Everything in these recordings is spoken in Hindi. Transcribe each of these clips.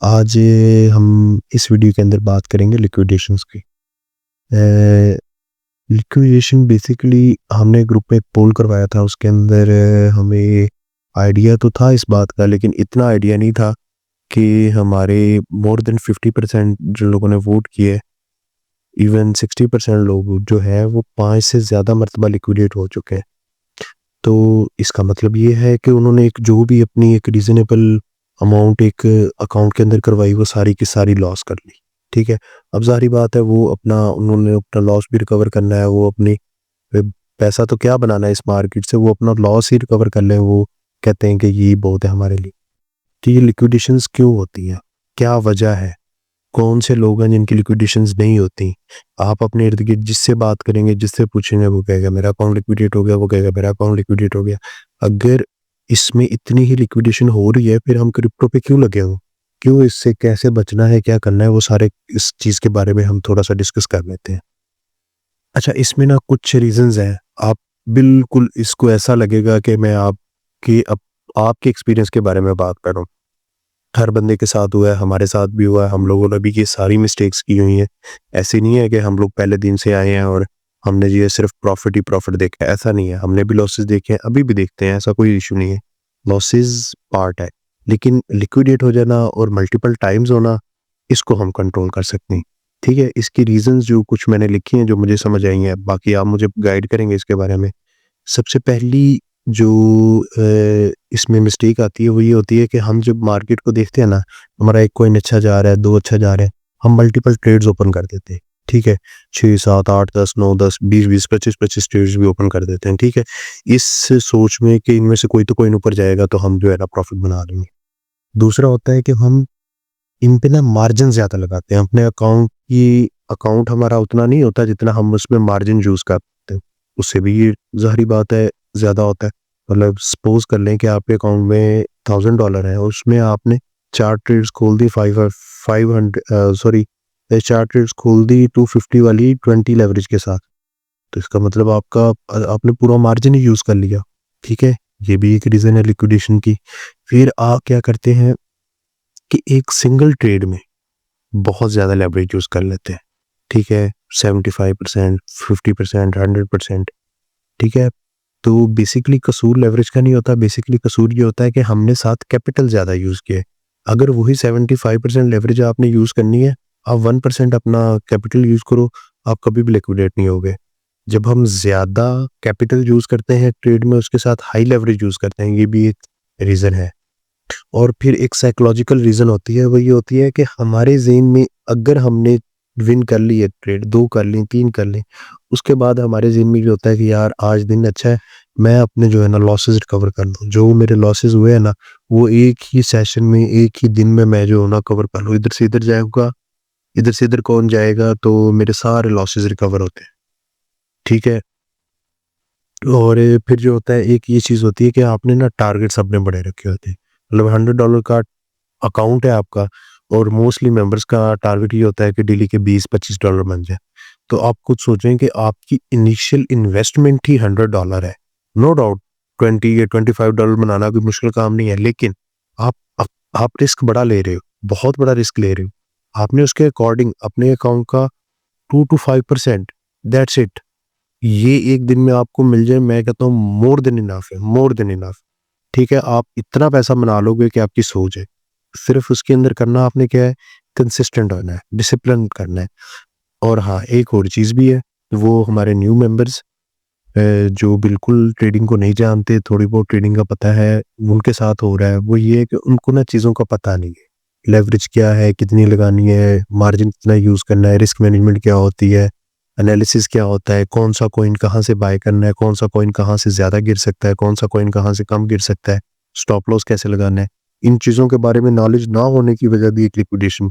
आज हम इस वीडियो के अंदर बात करेंगे लिक्विडेशंस की। लिक्विडेशन बेसिकली हमने ग्रुप में एक पोल करवाया था, उसके अंदर हमें आइडिया तो था इस बात का, लेकिन इतना आइडिया नहीं था कि हमारे मोर देन 50% जो लोगों ने वोट किए, इवन 60% लोग जो है वो 5 से ज़्यादा मरतबा लिक्विडेट हो चुके हैं। तो इसका मतलब ये है कि उन्होंने एक जो भी अपनी एक रीज़नेबल अमाउंट एक अकाउंट के अंदर करवाई, वो सारी की सारी लॉस कर ली। ठीक है, अब ज़ाहिर बात है वो उन्होंने अपना लॉस भी रिकवर करना है। वो अपनी अ, पैसा तो क्या बनाना है इस मार्केट से, वो अपना लॉस ही रिकवर कर लें। वो कहते हैं कि ये बहुत है हमारे लिए। तो ये लिक्विडेशंस क्यों होती हैं, क्या वजह है, कौन से लोग हैं जिनकी लिक्विडेशंस नहीं होती? आप अपने इर्द गिर्द जिससे बात करेंगे, जिससे पूछेंगे, वो कहेगा मेरा अकाउंट लिक्विडेट हो गया, वो कहेगा मेरा अकाउंट लिक्विडेट हो गया। अगर इसमें इतनी ही लिक्विडेशन हो रही है, फिर हम क्रिप्टो पे क्यों लगे हों? क्यों, इससे कैसे बचना है, क्या करना है, वो सारे इस चीज़ के बारे में हम थोड़ा सा डिस्कस कर लेते हैं। अच्छा, इसमें ना कुछ रीजंस हैं। आप बिल्कुल इसको ऐसा लगेगा कि मैं आपके एक्सपीरियंस के बारे में बात कर रहा हूँ। हर बंदे के साथ हुआ है, हमारे साथ भी हुआ है, हम लोगों ने भी ये सारी मिस्टेक्स की हुई हैं। ऐसे नहीं है कि हम लोग पहले दिन से आए हैं और हमने ये सिर्फ प्रॉफिट ही प्रॉफिट देखा है, ऐसा नहीं है। हमने भी लॉसेस देखे हैं, अभी भी देखते हैं, ऐसा कोई इशू नहीं है। लॉसेस पार्ट है, लेकिन लिक्विडेट हो जाना और मल्टीपल टाइम्स होना, इसको हम कंट्रोल कर सकते हैं। ठीक है, इसकी रीजंस जो कुछ मैंने लिखी हैं, जो मुझे समझ आई हैं, बाकी आप मुझे गाइड करेंगे इसके बारे में। सबसे पहली जो इसमें मिस्टेक आती है, वो ये होती है कि हम जब मार्केट को देखते हैं ना, हमारा एक कॉइन अच्छा जा रहा है, 2 अच्छा जा रहा है, हम मल्टीपल ट्रेड्स ओपन कर देते हैं। ठीक है, 6, 7, 8, 10, 9, 10, 20, 20, 25, 25 ट्रेड्स भी ओपन कर देते हैं। ठीक है, इस सोच में कि इनमें से कोई तो कॉइन ऊपर जाएगा तो हम जो है ना प्रॉफिट बना लेंगे। दूसरा होता है कि हम इन पे ना मार्जिन ज़्यादा लगाते हैं। अपने अकाउंट हमारा उतना नहीं होता जितना हम उसमें मार्जिन यूज़ करते हैं। उससे भी ये ज़ाहिर बात है ज़्यादा होता है। मतलब सपोज़ कर लें कि आपके अकाउंट में $1000 है, उसमें आपने 4 ट्रेड्स खोल दी, 4 ट्रेड्स खोल दी 250 वाली 20 लेवरेज के साथ। तो इसका मतलब आपने पूरा मार्जिन ही यूज़ कर लिया। ठीक है, ये भी एक रीज़न है लिक्विडेशन की। फिर आप क्या करते हैं कि एक सिंगल ट्रेड में बहुत ज़्यादा लेवरेज यूज़ कर लेते हैं। ठीक है, 75%, 50%, 100%। ठीक है, तो बेसिकली कसूर लेवरेज का नहीं होता, बेसिकली कसूर ये होता है कि हमने साथ कैपिटल ज़्यादा यूज़ किया है। अगर वही 75% लेवरेज आपने यूज़ करनी है, आप 1% अपना कैपिटल यूज़ करो, आप कभी भी लिक्विडेट नहीं होगे। जब हम ज़्यादा कैपिटल यूज़ करते हैं ट्रेड में, उसके साथ हाई लेवरेज यूज़ करते हैं, ये भी एक रीज़न है। और फिर एक साइकोलॉजिकल रीज़न होती है, वो ये होती है कि हमारे ज़हन में अगर हमने विन कर ली एक ट्रेड, 2 कर ली, 3 कर ली, उसके बाद हमारे ज़हन में ये होता है कि यार आज दिन अच्छा है, मैं अपने जो है ना लॉसेस रिकवर कर लूँ। जो मेरे लॉसेस हुए हैं ना, वो एक ही सेशन में, एक ही दिन में मैं जो है ना कवर कर लूँ। इधर से इधर जाऊँगा, इधर से इधर कौन जाएगा, तो मेरे सारे लॉसेस रिकवर होते हैं। ठीक है? और फिर जो होता है, एक ये चीज़ होती है कि आपने ना टारगेट्स अपने बड़े रखे होते हैं। मतलब $100 का अकाउंट है आपका, और मोस्टली मेंबर्स का टारगेट ये होता है कि डेली के $20-25 बन जाए। तो आप खुद सोचें कि आपकी इनिशियल इन्वेस्टमेंट ही $100 है। नो डाउट 20 या $25 बनाना कोई मुश्किल काम नहीं है, लेकिन आप आप आप रिस्क बड़ा ले रहे हो, बहुत बड़ा रिस्क ले रहे हो। आपने उसके अकॉर्डिंग अपने अकाउंट का 2 टू 5%, दैट्स इट। ये एक दिन में आपको मिल जाए, मैं कहता हूँ मोर देन इनफ है, मोर देन इनफ। ठीक है, आप इतना पैसा बना लोगे कि आपकी सोच है। सिर्फ उसके अंदर करना आपने क्या है, कंसिस्टेंट होना है, डिसिप्लिन करना है। और हाँ, एक और चीज़ भी है, वो हमारे न्यू मेंबर्स जो बिल्कुल ट्रेडिंग को नहीं जानते, थोड़ी बहुत ट्रेडिंग का पता है, उनके साथ हो रहा है, वो ये है कि उनको ना चीज़ों का पता नहीं है। लेवरेज क्या है, कितनी लगानी है, मार्जिन कितना यूज़ करना है, रिस्क मैनेजमेंट क्या होती है, एनालिसिस क्या होता है, कौन सा कॉइन कहाँ से बाय करना है, कौन सा कॉइन कहाँ से ज़्यादा गिर सकता है, कौन सा कॉइन कहाँ से कम गिर सकता है, स्टॉप लॉस कैसे लगाना है। इन चीज़ों के बारे में नॉलेज ना होने की वजह भी एक लिक्विडेशन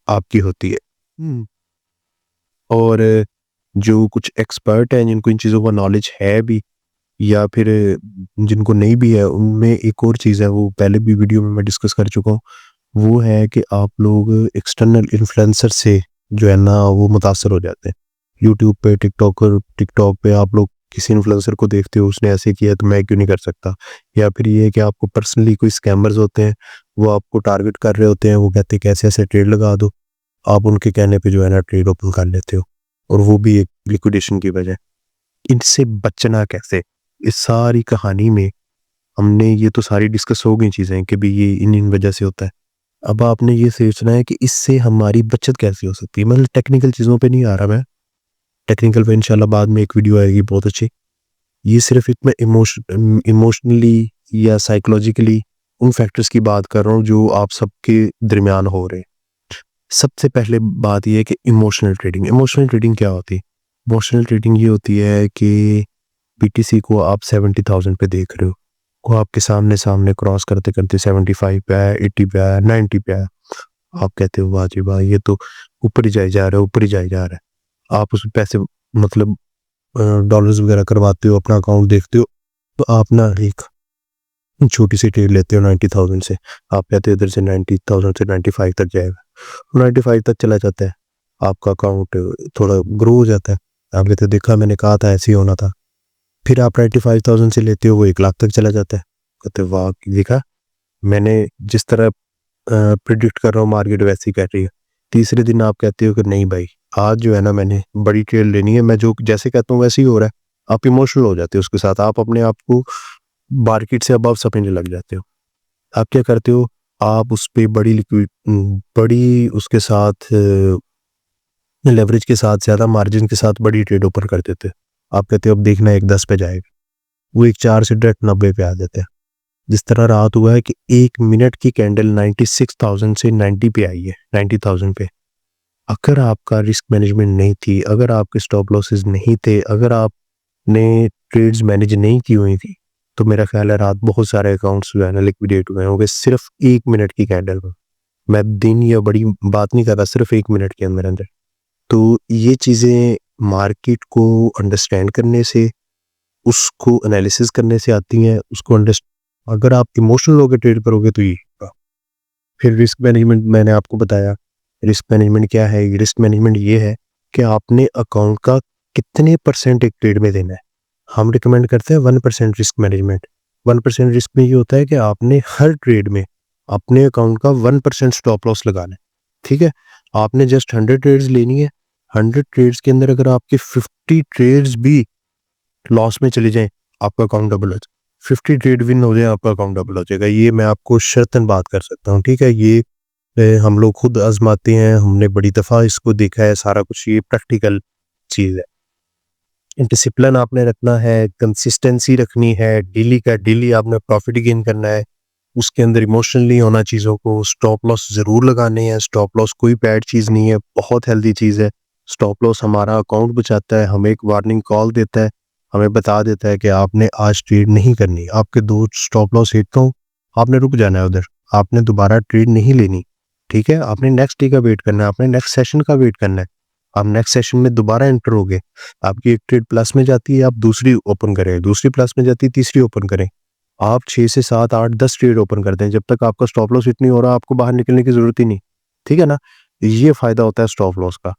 आपकी होती है। और जो कुछ एक्सपर्ट हैं, जिनको इन चीज़ों का नॉलेज है भी, या फिर जिनको नहीं भी है, उनमें एक और चीज़ है, वो पहले भी वीडियो में मैं डिस्कस कर चुका हूँ। वो है कि आप लोग एक्सटर्नल इन्फ्लुएंसर से जो है ना वो मुतासर हो जाते हैं। यूट्यूब पे, टिकटॉक पे आप लोग किसी इन्फ्लुएंसर को देखते हो, उसने ऐसे किया तो मैं क्यों नहीं कर सकता। या फिर ये है कि आपको पर्सनली कोई स्कैमर्स होते हैं, वो आपको टारगेट कर रहे होते हैं, वो कहते हैं कि ऐसे-ऐसे ट्रेड लगा दो, आप उनके कहने पे जो है ना ट्रेड ओपन कर लेते हो, और वो भी एक लिक्विडेशन की वजह। इनसे बचना कैसे? इस सारी कहानी में हमने ये तो सारी डिस्कस हो गई चीज़ें कि भई ये इन-इन वजह से होता है। अब आपने ये सोचना है कि इससे हमारी बचत कैसे हो सकती है? मतलब टेक्निकल चीज़ों पे नहीं आ रहा मैं, टेक्निकल पे इंशाल्लाह बाद में एक वीडियो आएगी बहुत अच्छी। ये सिर्फ़ एक मैं इमोशनली या साइकोलॉजिकली उन फैक्टर्स की बात कर रहा हूँ जो आप सबके दरमियान हो रहे हैं। सबसे पहले बात ये है कि इमोशनल ट्रेडिंग क्या होती है? इमोशनल ट्रेडिंग ये होती है कि बीटीसी को आप 70,000 पे देख रहे हो, वो आपके सामने-सामने क्रॉस करते-करते 75 पे है, 80 पे है, 90 पे है। आप कहते हो वाह जी वाह! ये तो ऊपर ही जाए जा रहा है, ऊपर ही जाए जा रहा है। आप उसमें पैसे मतलब डॉलर्स वगैरह करवाते हो, अपना अकाउंट देखते हो, तो आप ना एक छोटी सी ट्रेड लेते हो 90,000 से। आप कहते हो इधर से 90,000 से 95 तक जाएगा, 95 तक चला जाता है, आपका अकाउंट थोड़ा ग्रो हो जाता है। आप कहते हो देखा मैंने कहा था ऐसे ही होना था। फिर आप 95,000 से लेते हो, वो 1 लाख तक चला जाता है। कहते हो वाह! देखा मैंने जिस तरह प्रेडिक्ट कर रहा हूँ मार्केट वैसे ही कर रही है। तीसरे दिन आप कहते हो कि नहीं भाई, आज जो है ना मैंने बड़ी ट्रेड लेनी है, मैं जो जैसे कहता हूँ वैसे ही हो रहा है। आप इमोशनल हो जाते हो उसके साथ, आप अपने आप को मार्केट से अबव समझने लग जाते हो। आप क्या करते हो, आप उस पे बड़ी उसके साथ लेवरेज के साथ, ज़्यादा मार्जिन के साथ बड़ी ट्रेड ओपन कर देते हो। आप कहते हो अब देखना 1 10 पे जाएगा, वो एक 4 से डायरेक्ट 90 पे आ जाता है। जिस तरह रात हुआ है कि 1 मिनट की कैंडल 96,000 से 90 पे आई है, 90,000 पे। अगर आपका रिस्क मैनेजमेंट नहीं थी, अगर आपके स्टॉप लॉसेस नहीं थे, अगर आपने ट्रेड्स मैनेज नहीं की हुई थी, तो मेरा ख्याल है रात बहुत सारे अकाउंट्स जो है ना लिक्विडेट हुए होंगे सिर्फ 1 मिनट की कैंडल में। मैं दिन या बड़ी बात नहीं कर रहा, सिर्फ 1 मिनट के अंदर-अंदर। तो ये चीज़ें मार्केट को अंडरस्टैंड करने से, उसको एनालिसिस करने से आती हैं, उसको अगर आप इमोशनल होके ट्रेड करोगे तो ये होगा। फिर रिस्क मैनेजमेंट मैंने आपको बताया। रिस्क मैनेजमेंट क्या है? रिस्क मैनेजमेंट ये है कि आपने अकाउंट का कितने परसेंट एक ट्रेड में देना है। हम रिकमेंड करते हैं 1% रिस्क मैनेजमेंट। 1% रिस्क में ये होता है कि आपने हर ट्रेड में अपने अकाउंट का 1% स्टॉप लॉस लगाना है। ठीक है? आपने जस्ट 100 ट्रेड्स लेनी है। 100 ट्रेड्स के अंदर अगर आपके 50 ट्रेड्स भी लॉस में चले जाएँ, आपका अकाउंट डबल हो जाए। 50 ट्रेड विन हो जाए, आपका अकाउंट डबल हो जाएगा। ये मैं आपको शर्तन बात कर सकता हूँ, ठीक है? ये हम लोग खुद आज़माते हैं, हमने बड़ी दफ़ा इसको देखा है, सारा कुछ ये प्रैक्टिकल चीज़ है। डिसिप्लिन आपने रखना है, कंसिस्टेंसी रखनी है, डेली का डेली आपने प्रॉफिट गेन करना है। उसके अंदर इमोशनल नहीं होना चीज़ों को, स्टॉप लॉस ज़रूर लगाने हैं। स्टॉप लॉस कोई बैड चीज़ नहीं है, बहुत हेल्दी चीज़ है। स्टॉप लॉस हमारा अकाउंट बचाता है, हमें एक वार्निंग कॉल देता है, हमें बता देता है कि आपने आज ट्रेड नहीं करनी। आपके 2 स्टॉप लॉस हिट हों, आपने रुक जाना है उधर, आपने दोबारा ट्रेड नहीं लेनी, ठीक है? आपने नेक्स्ट डे का वेट करना है, आपने नेक्स्ट सेशन का वेट करना है। आप नेक्स्ट सेशन में दोबारा एंटर होगे, आपकी एक ट्रेड प्लस में जाती है, आप दूसरी ओपन करें, दूसरी प्लस में जाती है, तीसरी ओपन करें। आप 6 से 7, 8, 10 ट्रेड ओपन करते हैं, जब तक आपका स्टॉप लॉस हिट नहीं हो रहा, आपको बाहर निकलने की ज़रूरत ही नहीं, ठीक है ना? ये फ़ायदा होता है स्टॉप लॉस का।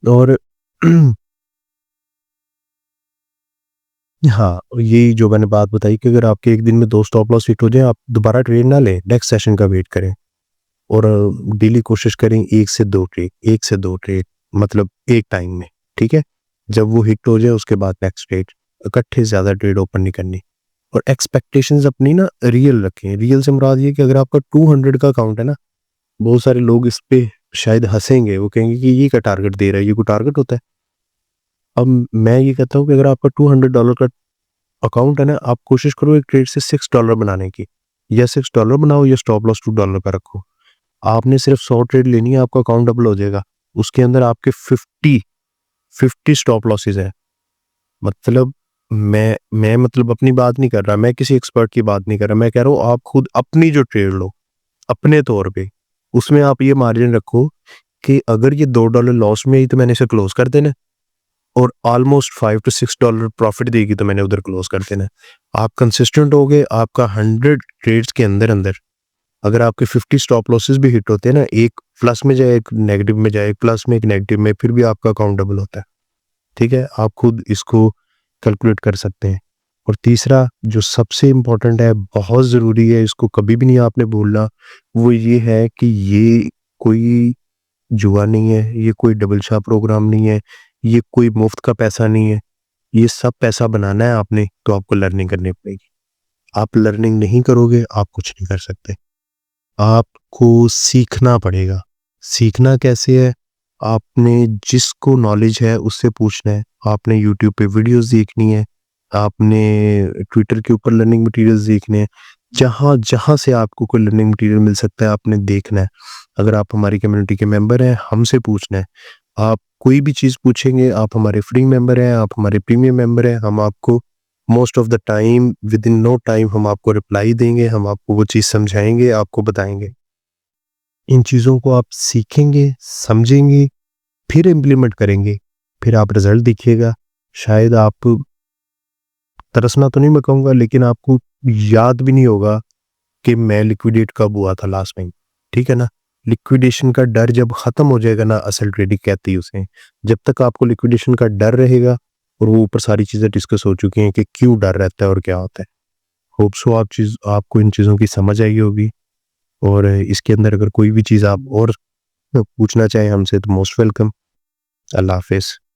और हाँ, यही जो मैंने बात बताई कि अगर आपके एक दिन में 2 स्टॉप लॉस हिट हो जाएँ, आप दोबारा ट्रेड ना लें, नेक्स्ट सेशन का वेट करें और डेली कोशिश करें 1 से 2 ट्रेड मतलब एक टाइम में, ठीक है? जब वो हिट हो जाए उसके बाद नेक्स्ट ट्रेड, इकट्ठे ज़्यादा ट्रेड ओपन नहीं करनी। और एक्सपेक्टेशंस अपनी ना रियल रखें। रियल से मुराद ये कि अगर आपका 200 का अकाउंट है ना, बहुत सारे लोग इस पे शायद हँसेंगे, वो कहेंगे कि ये क्या टारगेट दे रहा है, ये कोई टारगेट होता है? अब मैं ये कहता हूँ कि अगर आपका $200 का अकाउंट है ना, आप कोशिश करो एक ट्रेड से $6 बनाने की, या $6 बनाओ या स्टॉप लॉस $2 का रखो। आपने सिर्फ 100 ट्रेड लेनी है, आपका अकाउंट डबल हो जाएगा। उसके अंदर आपके 50 स्टॉप लॉसेस हैं। मतलब मैं मतलब अपनी बात नहीं कर रहा, मैं किसी एक्सपर्ट की बात नहीं कर रहा, मैं कह रहा हूँ आप खुद अपनी जो ट्रेड लो, अपने तौर पे, उसमें आप ये मार्जिन रखो कि अगर ये $2 लॉस में आई तो मैंने इसे क्लोज़ कर देना है, और ऑलमोस्ट 5 टू $6 प्रॉफिट देगी तो मैंने उधर क्लोज़ कर देना है। आप कंसिस्टेंट होगे, आपका 100 ट्रेड्स के अंदर-अंदर अगर आपके 50 स्टॉप लॉसेस भी हिट होते हैं ना, एक प्लस में जाए, एक नेगेटिव में जाए, एक प्लस में, एक नेगेटिव में, फिर भी आपका अकाउंट डबल होता है। ठीक है? आप खुद इसको कैलकुलेट कर सकते हैं। और तीसरा जो सबसे इम्पोर्टेंट है, बहुत ज़रूरी है, इसको कभी भी नहीं आपने भूलना, वो ये है कि ये कोई जुआ नहीं है, ये कोई डबल शाह प्रोग्राम नहीं है, ये कोई मुफ्त का पैसा नहीं है। ये सब पैसा बनाना है आपने, तो आपको लर्निंग करनी पड़ेगी। आप लर्निंग नहीं करोगे, आप कुछ नहीं कर सकते। आपको सीखना पड़ेगा। सीखना कैसे है? आपने जिसको नॉलेज है उससे पूछना है, आपने यूट्यूब पे वीडियोज़ देखनी है, आपने ट्विटर के ऊपर लर्निंग मटीरियल्स देखने हैं। जहाँ से आपको कोई लर्निंग मटीरियल मिल सकता है, आपने देखना है। अगर आप हमारी कम्युनिटी के मेंबर हैं, हमसे पूछना है। आप कोई भी चीज़ पूछेंगे, आप हमारे फ्री मेंबर हैं, आप हमारे प्रीमियम मेंबर हैं, हम आपको most of the time, within no time हम आपको रिप्लाई देंगे, हम आपको वो चीज़ समझाएँगे, आपको बताएँगे। इन चीज़ों को आप सीखेंगे, समझेंगे, फिर इम्प्लीमेंट करेंगे, फिर आप रिज़ल्ट देखिएगा। शायद आप, तरसना तो नहीं मैं कहूँगा, लेकिन आपको याद भी नहीं होगा कि मैं लिक्विडेट कब हुआ था लास्ट टाइम, ठीक है ना? लिक्विडेशन का डर जब खत्म हो जाएगा ना, असल ट्रेडिंग कहती है उसे। जब तक आपको लिक्विडेशन का डर रहेगा, और वो ऊपर सारी चीज़ें डिस्कस हो चुकी हैं कि क्यों डर रहता है और क्या होता है। होप सो आपको इन चीज़ों की समझ आई होगी, और इसके अंदर अगर कोई भी चीज़ आप और पूछना चाहें हमसे, तो मोस्ट वेलकम। अल्लाह हाफ़िज़।